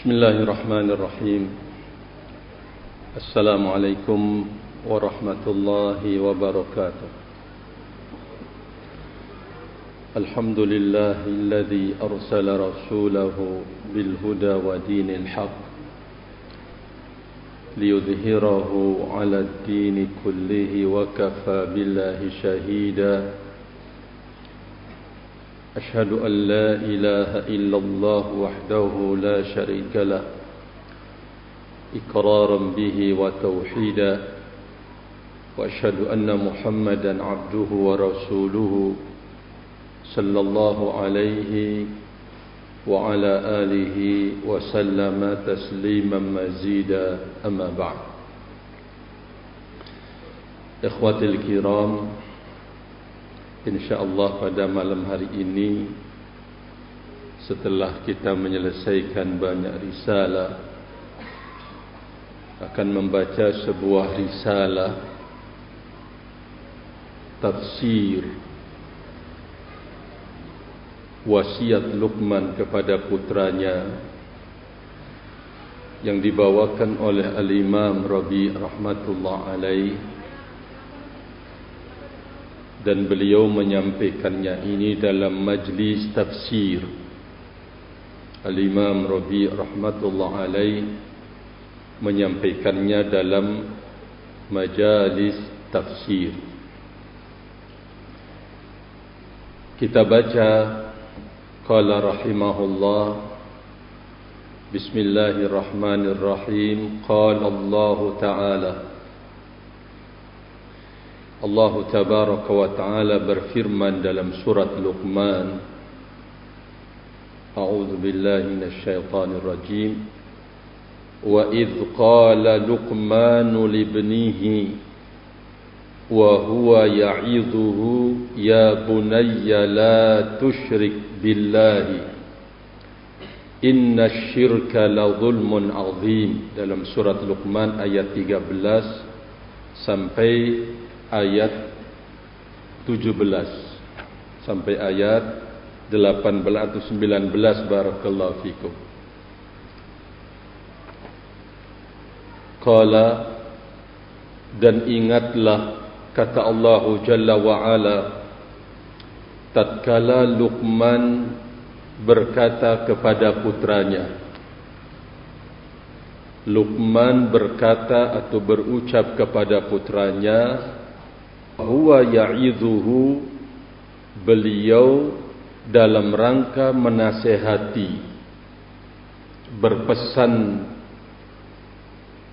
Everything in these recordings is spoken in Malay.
Bismillahirrahmanirrahim. Assalamualaikum warahmatullahi wabarakatuh. Alhamdulillahilladzi arsala rasulahu bil huda wa dinil haq liyudhhirahu 'ala ad-dini kullihi wa kafa billahi shahida. أشهد أن لا إله إلا الله وحده لا شريك له إقرارا به وتوحيدا وأشهد أن محمدا عبده ورسوله صلى الله عليه وعلى آله وسلم تسليما مزيدا أما بعد. إخوتي الكرام, InsyaAllah pada malam hari ini, setelah kita menyelesaikan banyak risalah, akan membaca sebuah risalah tafsir wasiat Luqman kepada putranya yang dibawakan oleh Al-Imam Rabi' rahmatullah alaih, dan beliau menyampaikannya ini dalam majlis tafsir. Al-Imam Rabi' rahmatullah alaih menyampaikannya dalam majalis tafsir. Kita baca, qala rahimahullah, bismillahirrahmanirrahim, qala Allah ta'ala, Allah tabaraka wa ta'ala berfirman dalam surat Luqman, a'udzu billahi minasyaitonir rajim, wa idh qala Luqmanu libnihi wa huwa ya'idhuhu ya bunayya la tusyrik billahi inna syirka la zulmun azim. Dalam surat Luqman ayat 13 sampai ayat 17 sampai ayat 18 atau 19. Barakallahu fikum. Qala, dan ingatlah, kata Allah Jalla wa Ala, tatkala Luqman berkata kepada putranya. Luqman berkata atau berucap kepada putranya, huwa ya'idhuhu, beliau dalam rangka menasihati, berpesan,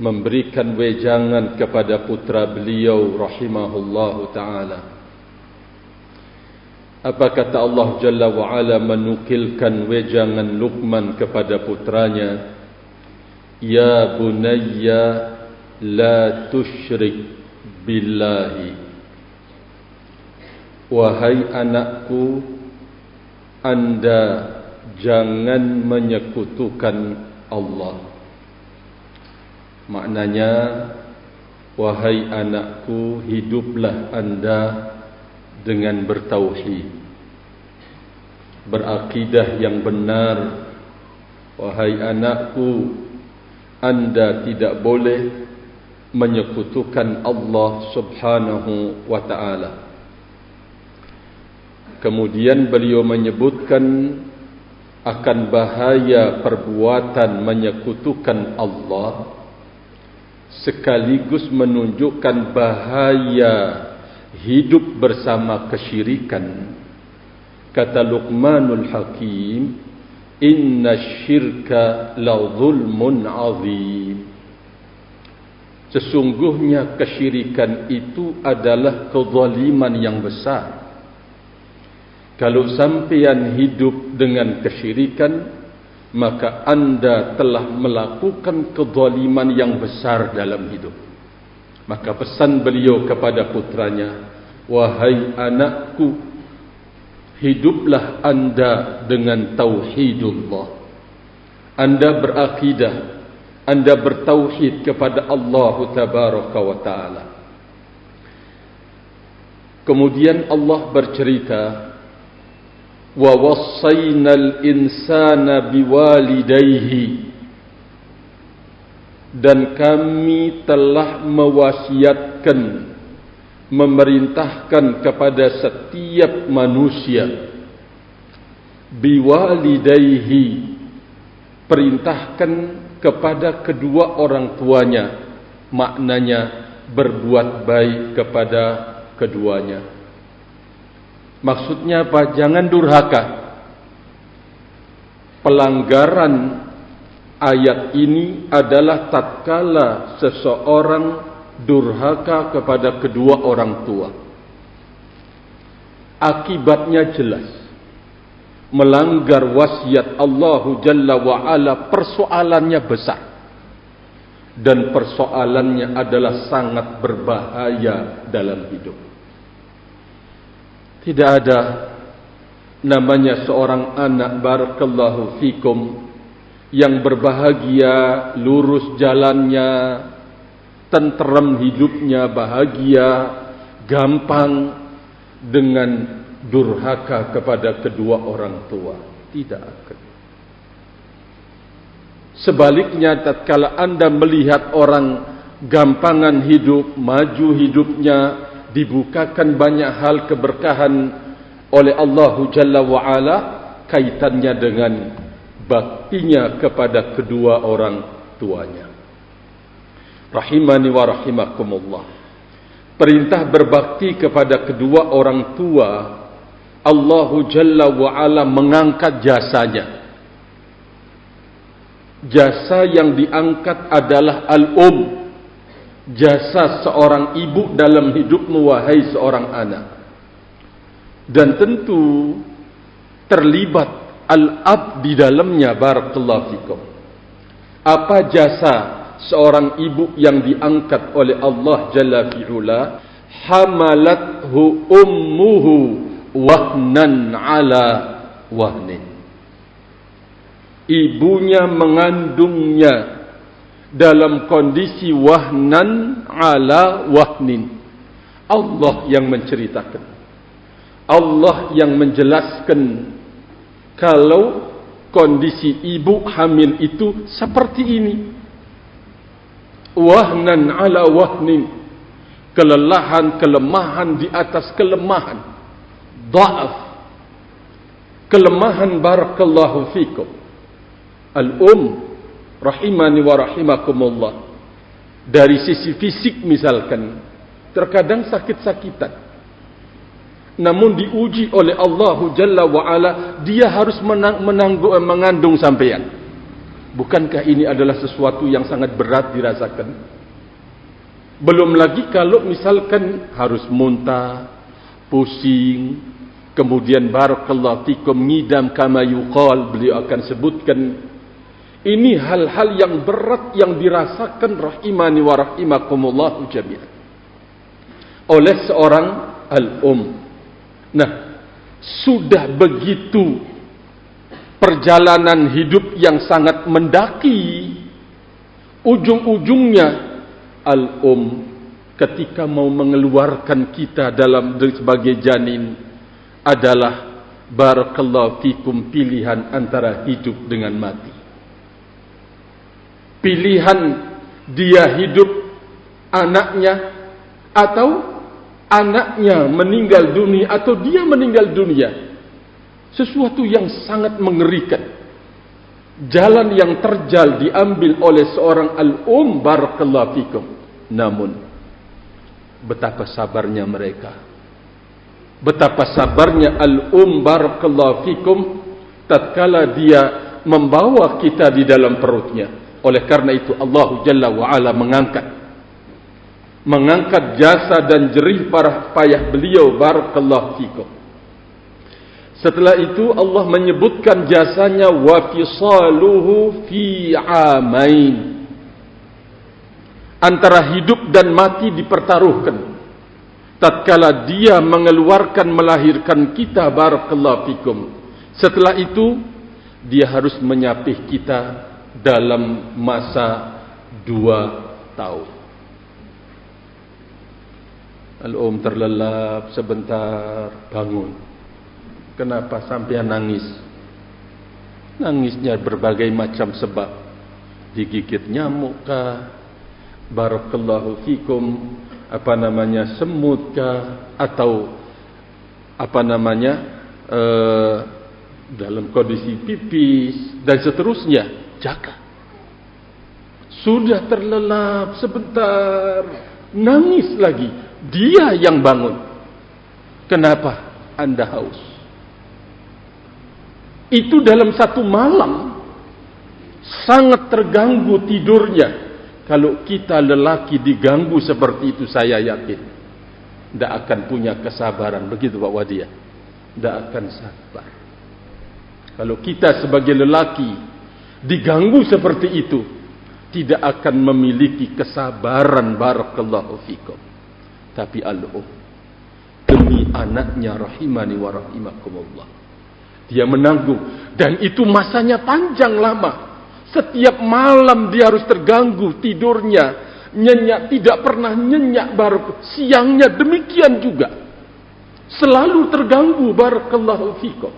memberikan wejangan kepada putra beliau rahimahullahu ta'ala. Apa kata Allah Jalla wa'ala menukilkan wejangan Luqman kepada putranya? Ya bunayya la tusyrik billahi, wahai anakku, anda jangan menyekutukan Allah. Maknanya, wahai anakku, hiduplah anda dengan bertauhid, berakidah yang benar. Wahai anakku, anda tidak boleh menyekutukan Allah subhanahu wa ta'ala. Kemudian beliau menyebutkan akan bahaya perbuatan menyekutukan Allah, sekaligus menunjukkan bahaya hidup bersama kesyirikan. Kata Luqmanul Hakim, inna syirka la zulmun azim. Sesungguhnya kesyirikan itu adalah kezaliman yang besar. Kalau sampean hidup dengan kesyirikan, maka anda telah melakukan kezaliman yang besar dalam hidup. Maka pesan beliau kepada putranya, wahai anakku, hiduplah anda dengan tauhidullah. Anda berakidah, anda bertauhid kepada Allah tabaraka wa ta'ala. Kemudian Allah bercerita, wa wassayna al-insana biwalidayhi dan kami telah mewasiatkan, memerintahkan kepada setiap manusia, biwalidayhi, perintahkan kepada kedua orang tuanya, maknanya berbuat baik kepada keduanya. Maksudnya apa? Jangan durhaka. Pelanggaran ayat ini adalah tatkala seseorang durhaka kepada kedua orang tua. Akibatnya jelas. Melanggar wasiat Allah Jalla wa'ala, persoalannya besar. Dan persoalannya adalah sangat berbahaya dalam hidup. Tidak ada namanya seorang anak, barakallahu fikum, yang berbahagia, lurus jalannya, tenteram hidupnya, bahagia, gampang dengan durhaka kepada kedua orang tua. Tidak akan. Sebaliknya, tatkala Anda melihat orang gampangan hidup, maju hidupnya, dibukakan banyak hal keberkahan oleh Allah Jalla wa'ala, kaitannya dengan baktinya kepada kedua orang tuanya. Rahimani wa rahimakumullah. Perintah berbakti kepada kedua orang tua, Allah Jalla wa'ala mengangkat jasanya. Jasa yang diangkat adalah al-um, jasa seorang ibu dalam hidupmu wahai seorang anak. Dan tentu terlibat al-ab di dalamnya, barakallahu fikum. Apa jasa seorang ibu yang diangkat oleh Allah Jalla fi'ula? Hamalathu ummuhu wahnan ala wahnin. Ibunya mengandungnya dalam kondisi wahnan ala wahnin. Allah yang menceritakan, Allah yang menjelaskan kalau kondisi ibu hamil itu seperti ini. Wahnan ala wahnin, kelelahan, kelemahan di atas kelemahan, dha'af, kelemahan, barakallahu fikum. Al-um, rahimani wa rahimakumullah, dari sisi fisik misalkan, terkadang sakit-sakitan, namun diuji oleh Allah Jalla wa'ala, dia harus mengandung sampean. Bukankah ini adalah sesuatu yang sangat berat dirasakan? Belum lagi kalau misalkan harus muntah, pusing, kemudian barakallahu fikum ngidam kama yuqal, beliau akan sebutkan. Ini hal-hal yang berat yang dirasakan, rahimani wa rahimakumullah jami'an, oleh seorang al-um. Nah, sudah begitu perjalanan hidup yang sangat mendaki, ujung-ujungnya al-um ketika mau mengeluarkan kita dalam sebagai janin adalah barakallahu fikum pilihan antara hidup dengan mati. Pilihan dia hidup anaknya, atau anaknya meninggal dunia, atau dia meninggal dunia. Sesuatu yang sangat mengerikan. Jalan yang terjal diambil oleh seorang al-um, barakallahu fikum. Namun betapa sabarnya mereka, betapa sabarnya al-um, barakallahu fikum, tatkala dia membawa kita di dalam perutnya. Oleh karena itu Allah Jalla wa'ala mengangkat jasa dan jerih para payah beliau, barakallahu fikum. Setelah itu Allah menyebutkan jasanya, wa fisaluhu fi amain. Antara hidup dan mati dipertaruhkan. Tatkala dia mengeluarkan, melahirkan kita, barakallahu fikum. Setelah itu dia harus menyapih kita dalam masa 2 tahun. Al-um terlelap sebentar, bangun. Kenapa sampai nangis? Nangisnya berbagai macam sebab. digigit nyamuk kah, barakallahu fikum, semut kah, atau dalam kondisi pipis dan seterusnya, jaga. Sudah terlelap sebentar, nangis lagi, dia yang bangun. Kenapa Anda haus? Itu dalam satu malam sangat terganggu tidurnya. Kalau kita lelaki diganggu seperti itu, saya yakin tidak akan punya kesabaran. Begitu Pak Wadia, tidak akan sabar. Kalau kita sebagai lelaki diganggu seperti itu, tidak akan memiliki kesabaran. Barakallahu fikum. Tapi demi anaknya rahimani wa rahimakumullah, dia menanggung, dan itu masanya panjang lama. Setiap malam dia harus terganggu tidurnya, nyenyak, tidak pernah nyenyak. Siangnya demikian juga, selalu terganggu. Barakallahu fikum.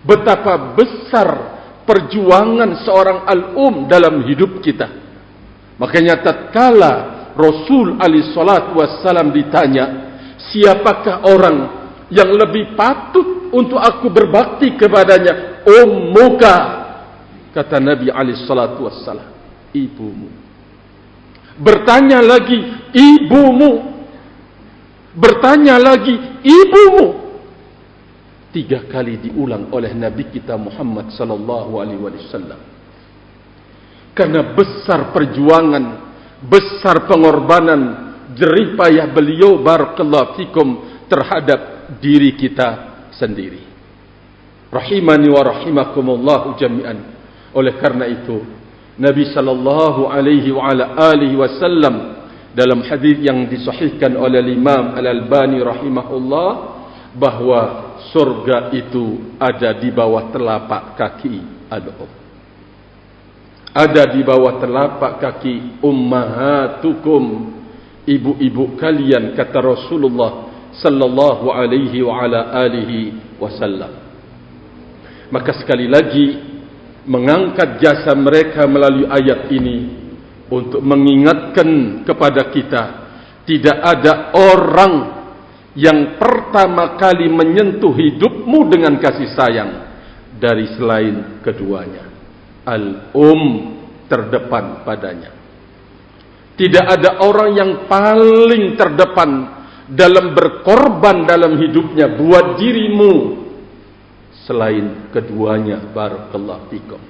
Betapa besar perjuangan seorang dalam hidup kita. Makanya tatkala Rasul alaihi salatu wassalam ditanya, siapakah orang yang lebih patut untuk aku berbakti kepadanya? Ummuka, kata Nabi alaihi salatu wassalam, ibumu. Bertanya lagi, ibumu. Bertanya lagi, ibumu. 3 kali diulang oleh Nabi kita Muhammad sallallahu alaihi wasallam. Karena besar perjuangan, besar pengorbanan, jerih payah beliau barakallahu fikum terhadap diri kita sendiri. Rahimani wa rahimakumullah jami'an. Oleh karena itu, Nabi sallallahu alaihi wa ala alihi wasallam dalam hadis yang disahihkan oleh Imam Al-Albani rahimahullah, bahwa surga itu ada di bawah telapak kaki ada di bawah telapak kaki ummahatukum, ibu-ibu kalian, kata Rasulullah sallallahu alaihi wa ala alihi wasallam. Maka sekali lagi mengangkat jasa mereka melalui ayat ini untuk mengingatkan kepada kita, tidak ada orang yang pertama kali menyentuh hidupmu dengan kasih sayang dari selain keduanya. Terdepan padanya. Tidak ada orang yang paling terdepan dalam berkorban dalam hidupnya buat dirimu selain keduanya. Barakallahu fikum.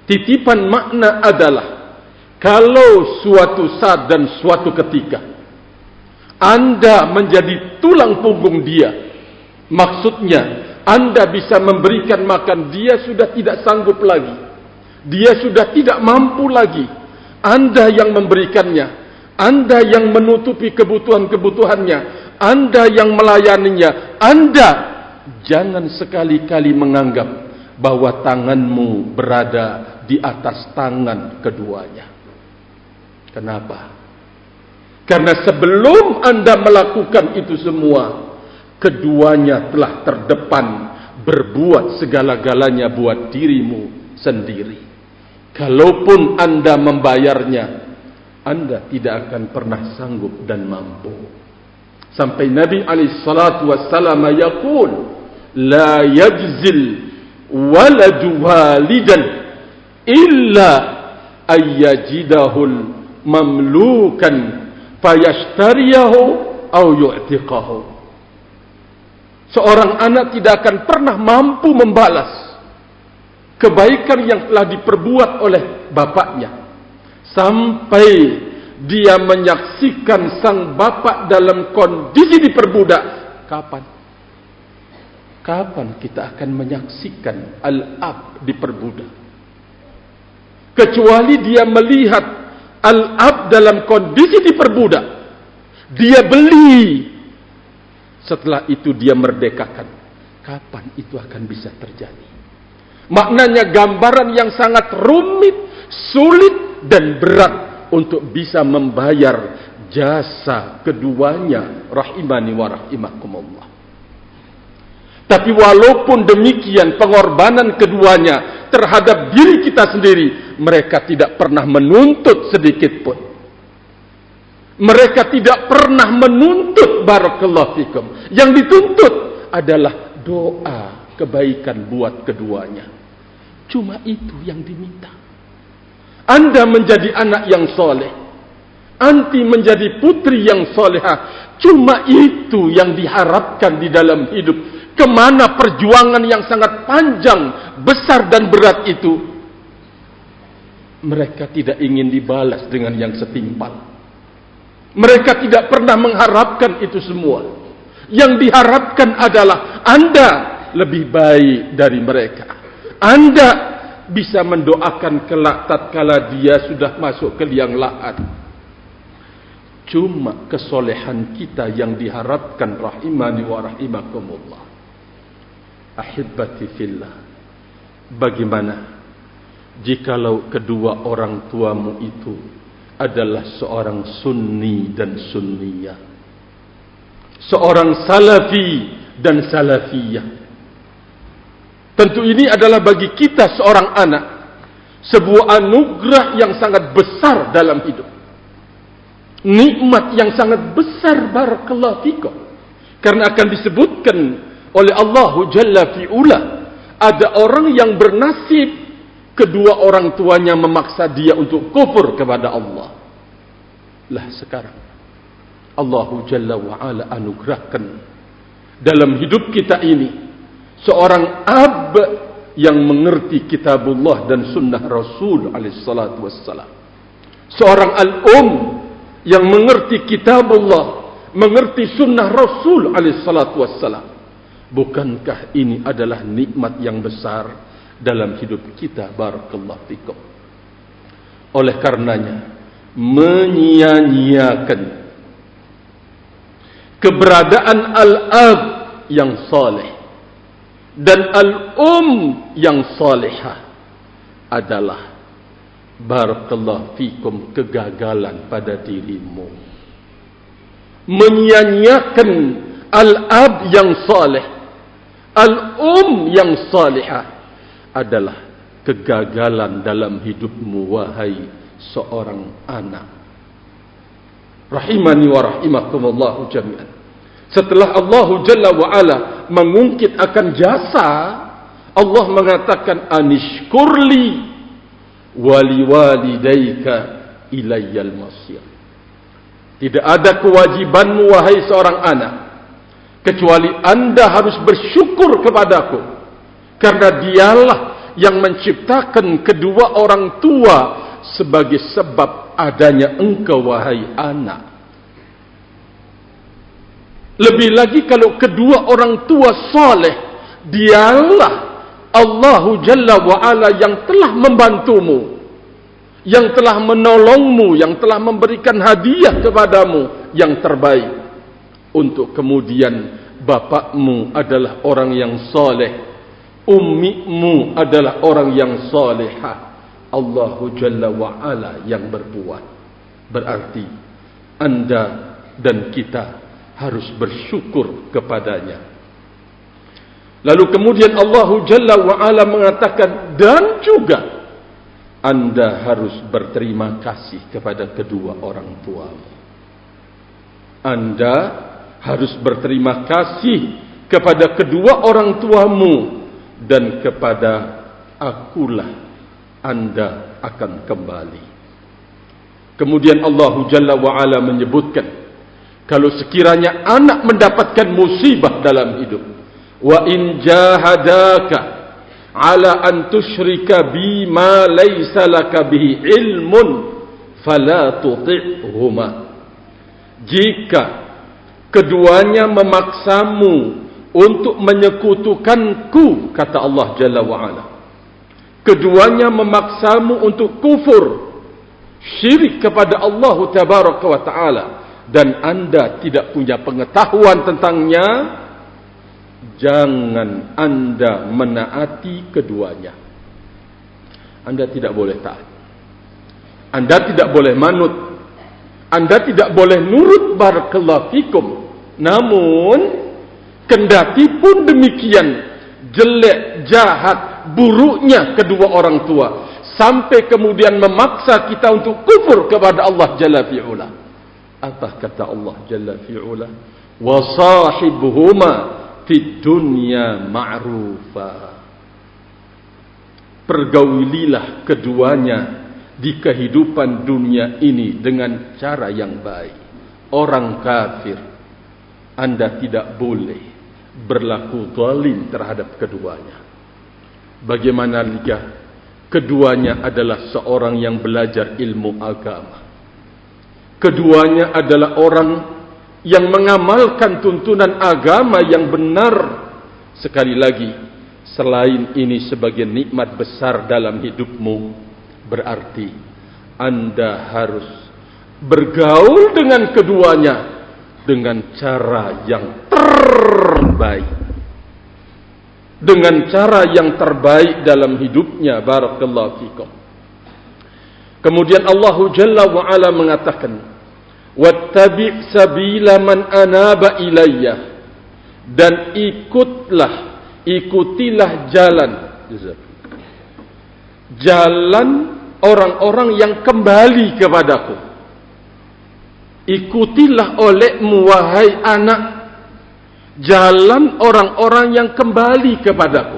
Titipan makna adalah, kalau suatu saat dan suatu ketika Anda menjadi tulang punggung dia, maksudnya Anda bisa memberikan makan, dia sudah tidak sanggup lagi, dia sudah tidak mampu lagi, Anda yang memberikannya, Anda yang menutupi kebutuhan-kebutuhannya, Anda yang melayaninya. Anda jangan sekali-kali menganggap bahwa tanganmu berada di atas tangan keduanya. Kenapa? Karena sebelum Anda melakukan itu semua, keduanya telah terdepan berbuat segala-galanya buat dirimu sendiri. Kalaupun Anda membayarnya, Anda tidak akan pernah sanggup dan mampu. Sampai Nabi alaihissalatu wassalam yaqul, la yajzil waladu walidan illa ayyajidahul mamlukan fayashtariyahu au yu'tiqahu. Seorang anak tidak akan pernah mampu membalas kebaikan yang telah diperbuat oleh bapaknya sampai dia menyaksikan sang bapak dalam kondisi diperbudak. Kapan kita akan menyaksikan al-ab diperbudak? Kecuali dia melihat al-ab dalam kondisi diperbudak, dia beli, setelah itu dia merdekakan. Kapan itu akan bisa terjadi? Maknanya gambaran yang sangat rumit, sulit dan berat untuk bisa membayar jasa keduanya. Rahimani wa rahimakumullah. Tapi walaupun demikian pengorbanan keduanya terhadap diri kita sendiri, mereka tidak pernah menuntut sedikit pun. Mereka tidak pernah menuntut, barakallahu fikum. Yang dituntut adalah doa kebaikan buat keduanya. Cuma itu yang diminta. Anda menjadi anak yang soleh, anti menjadi putri yang solehah. Cuma itu yang diharapkan di dalam hidup. Kemana perjuangan yang sangat panjang, besar dan berat itu, mereka tidak ingin dibalas dengan yang setimpal. Mereka tidak pernah mengharapkan itu semua. Yang diharapkan adalah Anda lebih baik dari mereka. Anda bisa mendoakan kelak tatkala dia sudah masuk ke liang lahat. Cuma kesolehan kita yang diharapkan, rahimani wa rahimakumullah. Ahibbati fillah, bagaimana jikalau kedua orang tuamu itu adalah seorang sunni dan sunniyah, seorang salafi dan salafiyah? Tentu ini adalah bagi kita seorang anak sebuah anugerah yang sangat besar dalam hidup, nikmat yang sangat besar, barakallahu fikum. Karena akan disebutkan oleh Allahu Jalla fi'ula, ada orang yang bernasib kedua orang tuanya memaksa dia untuk kufur kepada Allah. Lah sekarang Allahu Jalla wa'ala anugerahkan dalam hidup kita ini seorang ab yang mengerti kitabullah dan sunnah Rasul alaihissalatu wassalam. Seorang al-um yang mengerti kitabullah, mengerti sunnah Rasul alaihissalatu wassalam. Bukankah ini adalah nikmat yang besar dalam hidup kita, barakallahu fikum? Oleh karenanya, menyia-nyiakan keberadaan al-ab yang saleh dan al-um yang salihah adalah, barakallahu fikum, kegagalan pada dirimu. Menyia-nyiakan al-ab yang saleh, al-um yang salihah adalah kegagalan dalam hidupmu, wahai seorang anak. Rahimani wa rahimakumullahu jami'an. Setelah Allah Jalla wa'ala mengungkit akan jasa, Allah mengatakan, anishkurli waliwalidayka ilayyal masir. Tidak ada kewajibanmu, wahai seorang anak, kecuali Anda harus bersyukur kepadaku, karena dialah yang menciptakan kedua orang tua sebagai sebab adanya engkau, wahai anak. Lebih lagi kalau kedua orang tua soleh, dialah Allahu Jalla wa'ala yang telah membantumu, yang telah menolongmu, yang telah memberikan hadiah kepadamu yang terbaik, untuk kemudian bapakmu adalah orang yang soleh, ummimu adalah orang yang solehah. Allahu Jalla wa'ala yang berbuat. Berarti Anda dan kita harus bersyukur kepadanya. Lalu kemudian Allahu Jalla wa'ala mengatakan, dan juga Anda harus berterima kasih kepada kedua orang tuamu. Anda harus berterima kasih kepada kedua orang tuamu, dan kepada akulah Anda akan kembali. Kemudian Allah Jalla wa'ala menyebutkan, kalau sekiranya anak mendapatkan musibah dalam hidup, wa in jahadaka ala an tusyrika bi ma laysa laka bihi ilmun fala tuti'huma. Jika keduanya memaksamu untuk menyekutukanku, kata Allah Jalla wa'ala, keduanya memaksamu untuk kufur, syirik kepada Allah Tabaraka wa Ta'ala, dan Anda tidak punya pengetahuan tentangnya, jangan Anda menaati keduanya. Anda tidak boleh taat, Anda tidak boleh manut, Anda tidak boleh nurut, barakallahu fikum. Namun kendati pun demikian, jelek, jahat, buruknya kedua orang tua sampai kemudian memaksa kita untuk kufur kepada Allah Jalla fi'ula. Apa kata Allah Jalla fi'ula? Wa sahibuhuma fid dunya ma'rufa. Pergaulilah keduanya di kehidupan dunia ini dengan cara yang baik. Orang kafir, Anda tidak boleh berlaku zalim terhadap keduanya. Bagaimana jika keduanya adalah seorang yang belajar ilmu agama? Keduanya adalah orang yang mengamalkan tuntunan agama yang benar. Sekali lagi, selain ini sebagai nikmat besar dalam hidupmu, berarti Anda harus bergaul dengan keduanya dengan cara yang terbaik. Dengan cara yang terbaik dalam hidupnya. Barakallahu fikum. Kemudian Allah Jalla wa Ala mengatakan, wattabi' sabila man anaba ilayya, dan ikutilah jalan orang-orang yang kembali kepadaku. Ikutilah olehmu wahai anak jalan orang-orang yang kembali kepadaku.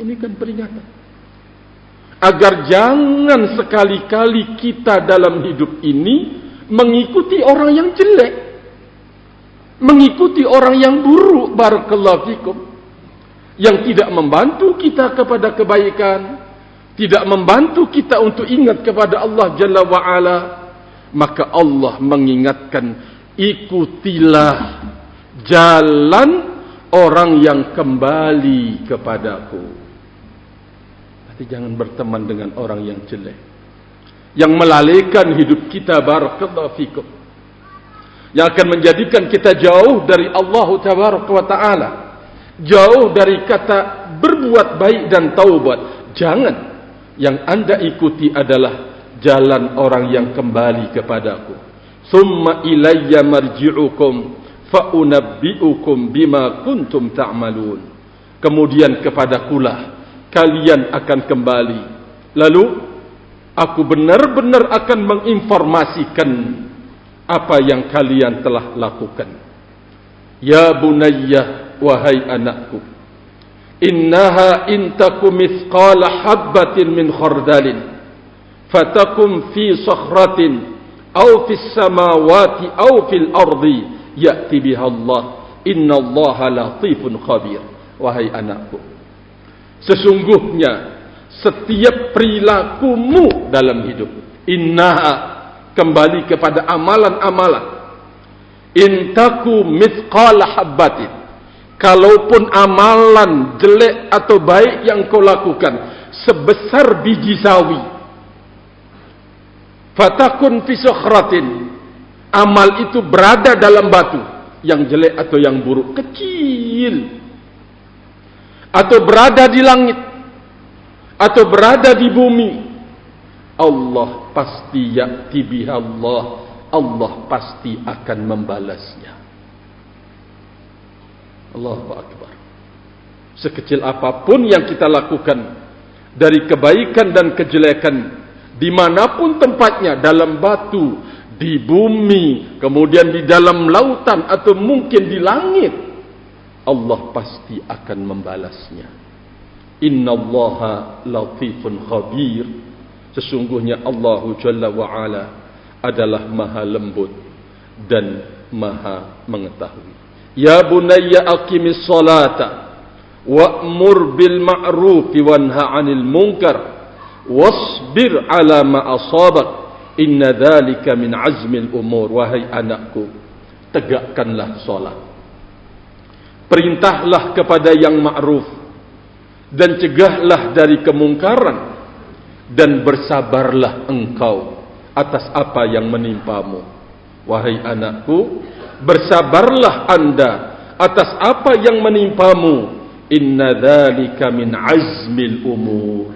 Ini kan peringatan agar jangan sekali-kali kita dalam hidup ini mengikuti orang yang jelek, mengikuti orang yang buruk, barakallahu fikum, yang tidak membantu kita kepada kebaikan, tidak membantu kita untuk ingat kepada Allah Jalla wa'ala. Maka Allah mengingatkan, ikutilah jalan orang yang kembali kepadaku. Berarti jangan berteman dengan orang yang jelek, yang melalaikan hidup kita, barakallahu fikum, yang akan menjadikan kita jauh dari Allah tabaraka wa ta'ala, jauh dari kata berbuat baik dan taubat. Jangan. Yang Anda ikuti adalah jalan orang yang kembali kepadaku. Summa ilayya marji'ukum fa'unabbi'ukum bima kuntum ta'malun. Kemudian kepadakulah kalian akan kembali, lalu aku benar-benar akan menginformasikan apa yang kalian telah lakukan. Ya bunayya, wahai anakku, innaha intakum mithqala habbatin min khardalin fatakum fi sakhratin aw fis samawati aw fil ardi ya'ti biha Allah innallaha latifun khabir. Wahai anakku, sesungguhnya setiap perilakumu dalam hidup, innaha, kembali kepada amalan-amalan, intaku mithqala habbatin, kalaupun amalan jelek atau baik yang kau lakukan sebesar biji sawi, fatakun fi sakhratin, amal itu berada dalam batu, yang jelek atau yang buruk kecil, atau berada di langit, atau berada di bumi, Allah pasti ya'ti biha Allah pasti akan membalasnya. Allahu Akbar. Sekecil apapun yang kita lakukan dari kebaikan dan kejelekan, dimanapun tempatnya, dalam batu, di bumi, kemudian di dalam lautan, atau mungkin di langit, Allah pasti akan membalasnya. Innallaha latifun khabir. Sesungguhnya Allah Jalla wa'ala adalah maha lembut dan maha mengetahui. Ya bunayya aqimis salata wa'mur bil ma'rufi wanha 'anil munkar wasbir 'ala ma asabak inna dzalika min azmil umur. Wahai anakku, tegakkanlah salat, perintahlah kepada yang ma'ruf dan cegahlah dari kemungkaran, dan bersabarlah engkau atas apa yang menimpamu. Wahai anakku, bersabarlah anda atas apa yang menimpamu. Inna dzalika min azmil umur.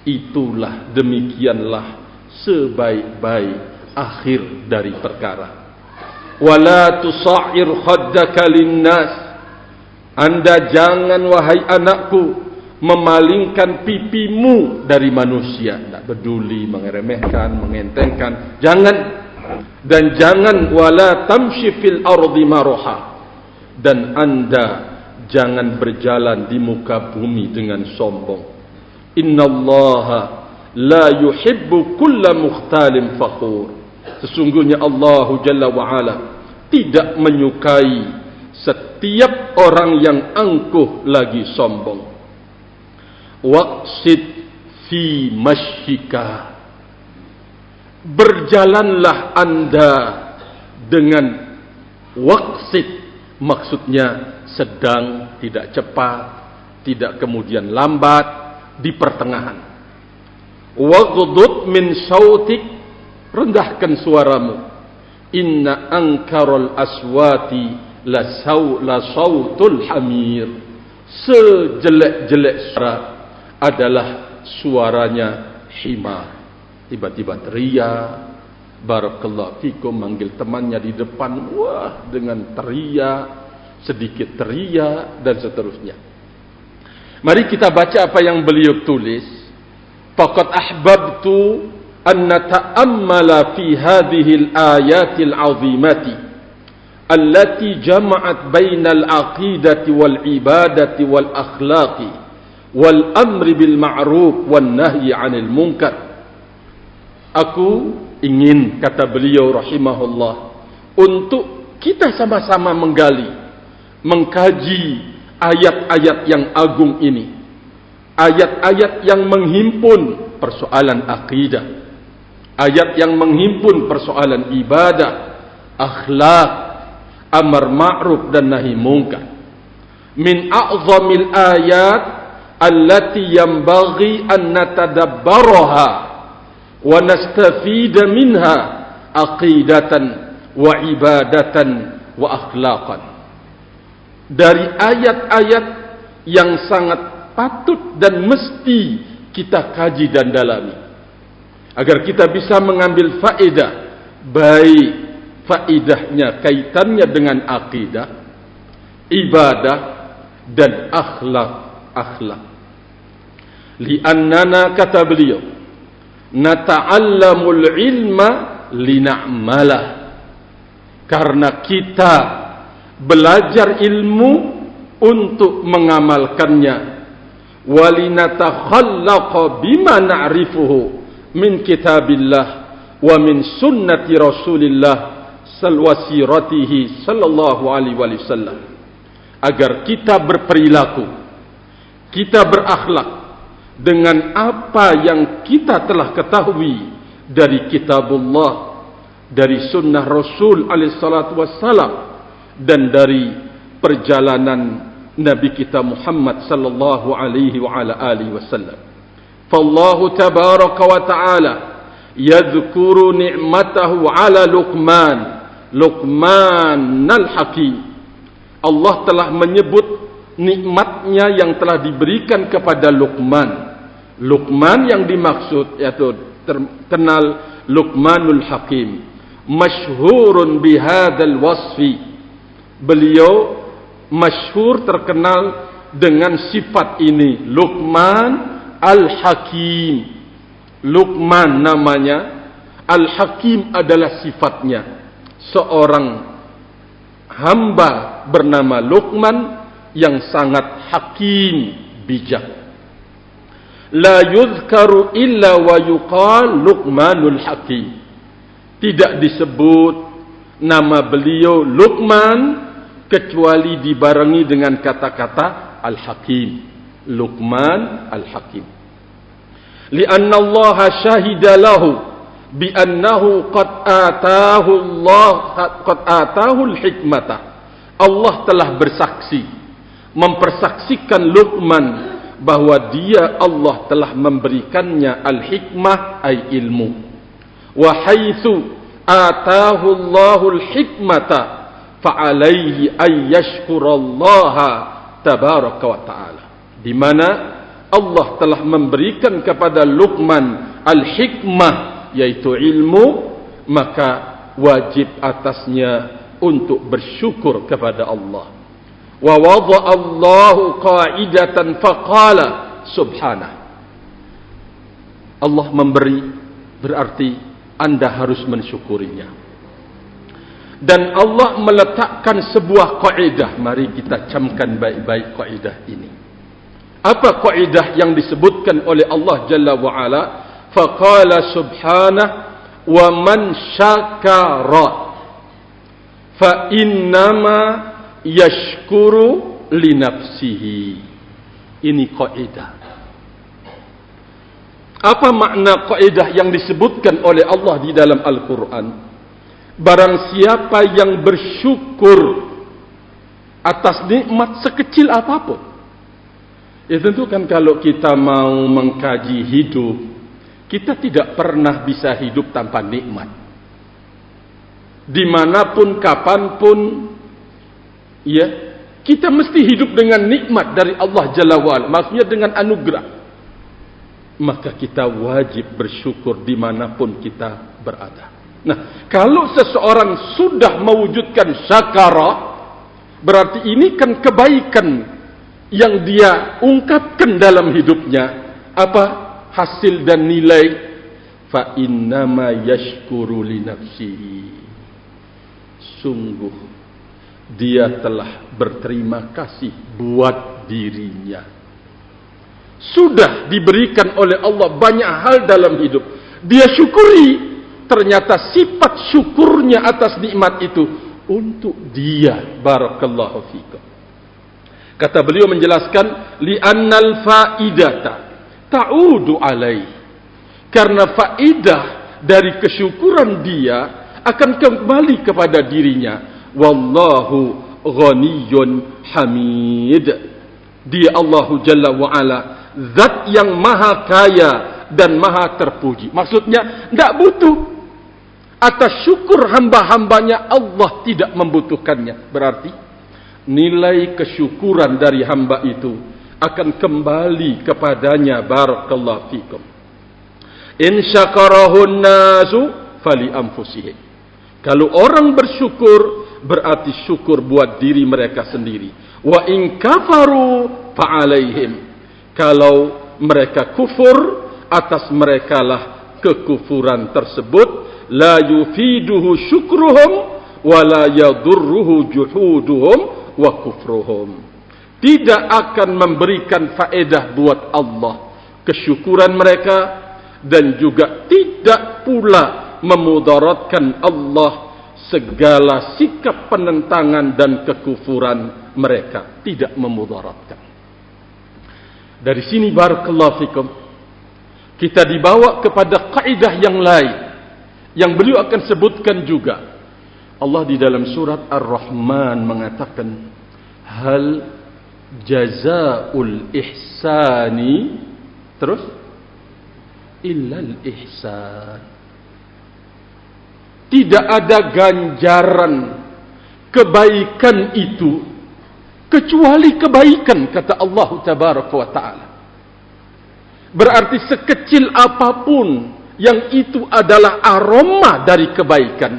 Itulah, demikianlah sebaik-baik akhir dari perkara. Wala tusa'ir khaddaka linnas. Anda jangan, wahai anakku, memalingkan pipimu dari manusia. Tak peduli, mengeremehkan, mengentengkan. Jangan. Dan jangan wala tamshi fil ardi maraha. Dan anda jangan berjalan di muka bumi dengan sombong. Innallaha la yuhibbu kulla mukhtalin fakhur. Sesungguhnya Allah Jalla wa'ala tidak menyukai setiap orang yang angkuh lagi sombong. Waqsid fi mashyika. Berjalanlah anda dengan waqsid, maksudnya sedang, tidak cepat, tidak kemudian lambat, di pertengahan. Waghdud min sautik, rendahkan suaramu. Inna ankarul aswati la sautul hamir. Sejelek-jelek suara adalah suaranya himar. Tiba-tiba teriak, barakallahu fikum, manggil temannya di depan, wah, dengan teriak, sedikit teriak, dan seterusnya. Mari kita baca apa yang beliau tulis. Faqad ahbabtu an nata'ammala fi hadhihi al-ayati al-'azimati allati jama'at bainal aqidati wal ibadati wal akhlaqi wal amri bil ma'ruf wan nahyi 'anil munkar. Aku ingin, kata beliau rahimahullah, untuk kita sama-sama menggali, mengkaji ayat-ayat yang agung ini. Ayat-ayat yang menghimpun persoalan akidah, ayat yang menghimpun persoalan ibadah, akhlak, amar ma'ruf dan nahi munkar. Min a'zamil ayat allati yanbaghi an natadabbaraha wa nastafida minha aqidatan wa ibadatan wa akhlaqan. Dari ayat-ayat yang sangat patut dan mesti kita kaji dan dalami, agar kita bisa mengambil faedah, baik faedahnya kaitannya dengan akidah, ibadah, dan akhlak. Li'annana, kata beliau, nata'allamul ilma lina'malah. Karena kita belajar ilmu untuk mengamalkannya. Walinatakhallaq bima na'rifuhu min kitabillah wa min sunnati Rasulillah wasiratihi sallallahu alaihi wasallam. Agar kita berperilaku, kita berakhlak dengan apa yang kita telah ketahui dari kitabullah, dari sunnah Rasul alaihi salatu wassalam, dan dari perjalanan Nabi kita Muhammad sallallahu alaihi wa ala alihi wasallam. Fallahu tabaraka wa ta'ala yadhkuru ni'matahu ala Luqman al-Hakim. Allah telah menyebut nikmatnya yang telah diberikan kepada Luqman. Luqman yang dimaksud yaitu terkenal Luqmanul Hakim, masyhurun bihadzal wasfi. Beliau masyhur, terkenal dengan sifat ini, Luqman Al-Hakim. Luqman namanya, Al-Hakim adalah sifatnya. Seorang hamba bernama Luqman yang sangat hakim, bijak. La yuzkaru illa wa yuqal Luqmanul Hakim. Tidak disebut nama beliau Luqman kecuali dibarengi dengan kata-kata Al-Hakim. Luqman Al-Hakim. Lianna Allah syahida lahu bi annahu qad atahu al-hikmata. Allah telah bersaksi, mempersaksikan Luqman bahwa dia, Allah telah memberikannya al-hikmah, ay ilmu. Wa haitsu atahu Allahu al-hikmata fa'alaihi ay yashkurallaha tabaraka wa ta'ala. Di mana Allah telah memberikan kepada Luqman al-hikmah, yaitu ilmu, maka wajib atasnya untuk bersyukur kepada Allah. Wa wada'a Allahu qa'idatan faqala subhanah. Allah memberi, berarti Anda harus mensyukurinya. Dan Allah meletakkan sebuah kaidah. Mari kita camkan baik-baik kaidah ini. Apa kaidah yang disebutkan oleh Allah Jalla wa Ala? Faqala subhanah wa man syakara fa innama yashkuru li nafsihi. Ini kaidah. Apa makna kaidah yang disebutkan oleh Allah di dalam Al-Quran? Barang siapa yang bersyukur atas nikmat sekecil apapun. Ya tentu kan kalau kita mau mengkaji hidup, kita tidak pernah bisa hidup tanpa nikmat. Dimanapun, kapanpun, ya, kita mesti hidup dengan nikmat dari Allah Jalla wa'ala. Maksudnya dengan anugerah. Maka kita wajib bersyukur dimanapun kita berada. Nah, kalau seseorang sudah mewujudkan syakara, berarti ini kan kebaikan yang dia ungkapkan dalam hidupnya. Apa hasil dan nilai? Fa innama yashkuru li nafsihi. Sungguh dia telah berterima kasih buat dirinya. Sudah diberikan oleh Allah banyak hal dalam hidup. Dia syukuri. Ternyata sifat syukurnya atas nikmat itu untuk dia. Barakallahu fikum. Kata beliau menjelaskan, li'annal faidata ta'udu alaih. Karena faidah dari kesyukuran dia akan kembali kepada dirinya. Wallahu ghaniyyun hamid. Dia Allahu Jalla wa Ala, zat yang maha kaya dan maha terpuji. Maksudnya tidak butuh. Atas syukur hamba-hambanya Allah tidak membutuhkannya. Berarti nilai kesyukuran dari hamba itu akan kembali kepadanya. Barakallahu fikum. In syakarahun nasu fali anfusihim. Kalau orang bersyukur, berarti syukur buat diri mereka sendiri. Wa in kafaru fa'alaihim. Kalau mereka kufur, atas merekalah kekufuran tersebut. La yufiduhu syukruhum wa la yadurruhu juhuduhum wa kufruhum. Tidak akan memberikan faedah buat Allah kesyukuran mereka, dan juga tidak pula memudaratkan Allah segala sikap penentangan dan kekufuran mereka. Tidak memudaratkan. Dari sini barakallahu fikum, kita dibawa kepada kaidah yang lain yang beliau akan sebutkan juga. Allah di dalam surat Ar-Rahman mengatakan, hal jazaa'ul ihsani, terus illal ihsan. Tidak ada ganjaran kebaikan itu kecuali kebaikan, kata Allah Tabaraka wa Ta'ala. Berarti sekecil apapun yang itu adalah aroma dari kebaikan,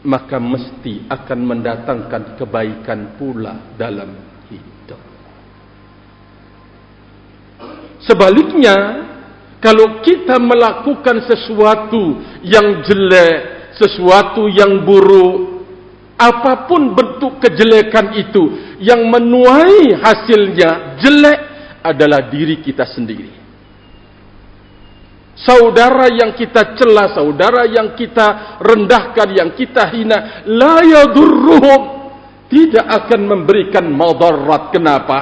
maka mesti akan mendatangkan kebaikan pula dalam hidup. Sebaliknya, kalau kita melakukan sesuatu yang jelek, sesuatu yang buruk, apapun bentuk kejelekan itu, yang menuai hasilnya jelek adalah diri kita sendiri. Saudara yang kita cela, saudara yang kita rendahkan, yang kita hina, la yadurruhum, tidak akan memberikan madarat. Kenapa?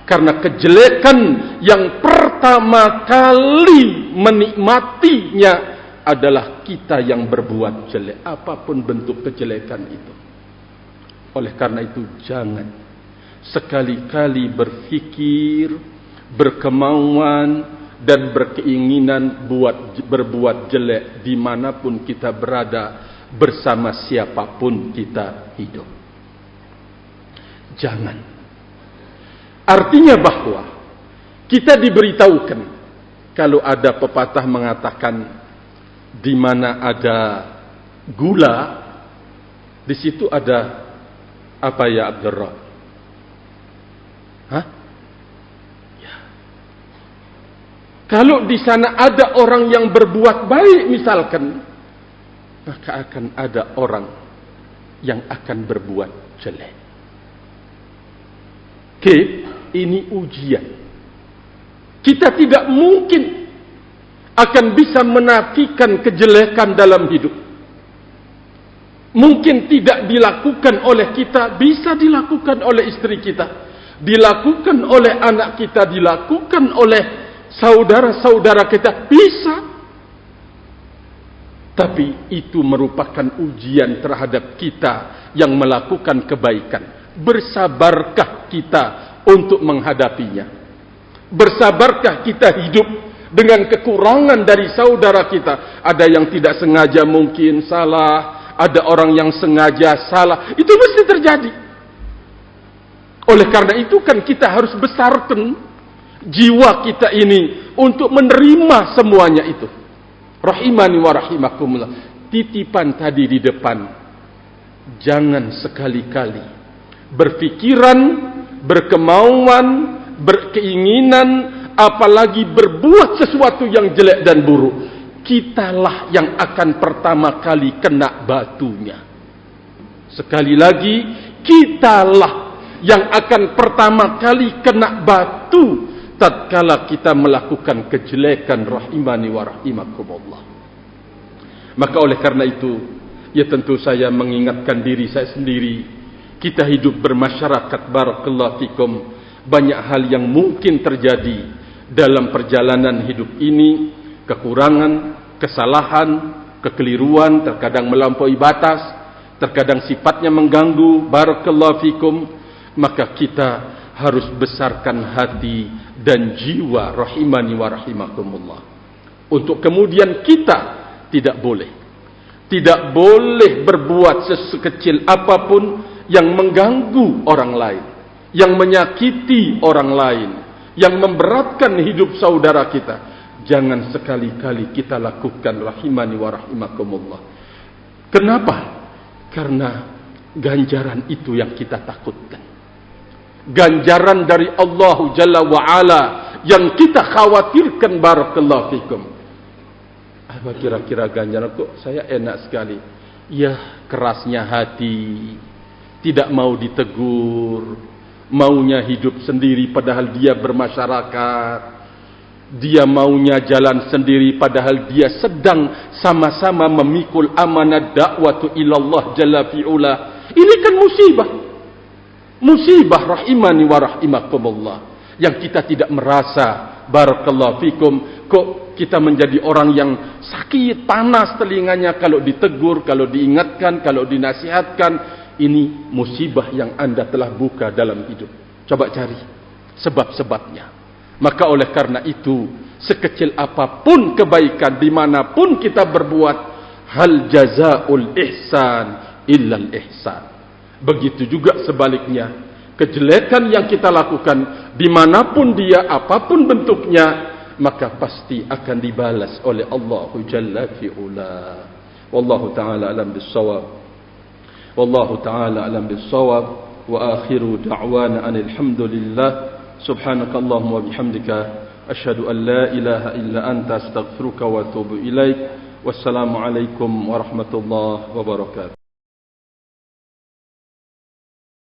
Karena kejelekan yang pertama kali menikmatinya adalah kita yang berbuat jelek, apapun bentuk kejelekan itu. Oleh karena itu jangan sekali-kali berfikir, berkemauan dan berkeinginan berbuat jelek dimanapun kita berada, bersama siapapun kita hidup. Jangan. Artinya bahwa kita diberitahukan, kalau ada pepatah mengatakan di mana ada gula, di situ ada apa ya Abdurrahman? Hah? Ya. Kalau di sana ada orang yang berbuat baik misalkan, maka akan ada orang yang akan berbuat jelek. Oke, ini ujian. Kita tidak mungkin akan bisa menafikan kejelekan dalam hidup. Mungkin tidak dilakukan oleh kita, bisa dilakukan oleh istri kita, dilakukan oleh anak kita, dilakukan oleh saudara-saudara kita, bisa. Tapi itu merupakan ujian terhadap kita yang melakukan kebaikan. Bersabarkah kita untuk menghadapinya? Bersabarkah kita hidup dengan kekurangan dari saudara kita? Ada yang tidak sengaja mungkin salah, ada orang yang sengaja salah, itu mesti terjadi. Oleh karena itu kan kita harus besarkan jiwa kita ini untuk menerima semuanya itu. Rahimani wa rahimakumullah. Titipan tadi di depan, jangan sekali-kali berpikiran, berkemauan, berkeinginan, apalagi berbuat sesuatu yang jelek dan buruk. Kitalah yang akan pertama kali kena batunya. Sekali lagi, kitalah yang akan pertama kali kena batu tatkala kita melakukan kejelekan. Rahimani wa rahimakumullah. Maka oleh karena itu, ya tentu saya mengingatkan diri saya sendiri. Kita hidup bermasyarakat, barakallahu fikum. Banyak hal yang mungkin terjadi dalam perjalanan hidup ini. Kekurangan, kesalahan, kekeliruan, terkadang melampaui batas, terkadang sifatnya mengganggu, barakallahu fikum. Maka kita harus besarkan hati dan jiwa, rahimani wa rahimakumullah. Untuk kemudian kita tidak boleh berbuat sekecil apapun yang mengganggu orang lain, yang menyakiti orang lain, yang memberatkan hidup saudara kita. Jangan sekali-kali kita lakukan, rahimani wa rahimakumullah. Kenapa? Karena ganjaran itu yang kita takutkan. Ganjaran dari Allah Jalla wa'ala yang kita khawatirkan, barakallahu fikum. Apa kira-kira ganjaran? Kok saya enak sekali? Ya, kerasnya hati, tidak mau ditegur, maunya hidup sendiri padahal dia bermasyarakat. Dia maunya jalan sendiri padahal dia sedang sama-sama memikul amanah dakwatu ilallah jalla fi'ula. Ini kan musibah. Musibah, rahimani wa rahimakumullah. Yang kita tidak merasa, barakallahu fikum, kok kita menjadi orang yang sakit, panas telinganya kalau ditegur, kalau diingatkan, kalau dinasihatkan. Ini musibah yang Anda telah buka dalam hidup. Coba cari sebab-sebabnya. Maka oleh karena itu, sekecil apapun kebaikan dimanapun kita berbuat, hal jazaul ihsan illal ihsan. Begitu juga sebaliknya, kejelekan yang kita lakukan dimanapun dia, apapun bentuknya, maka pasti akan dibalas oleh Allah Jalla fi'ula. Wallahu ta'ala alam bis-shawab. Wallahu ta'ala alam bis-shawab. Wa akhiru da'wana alhamdulillah. Subhanakallahumma wa bihamdika asyhadu an la ilaha illa anta astaghfiruka wa atubu ilaik. Wassalamu alaikum warahmatullahi wabarakatuh.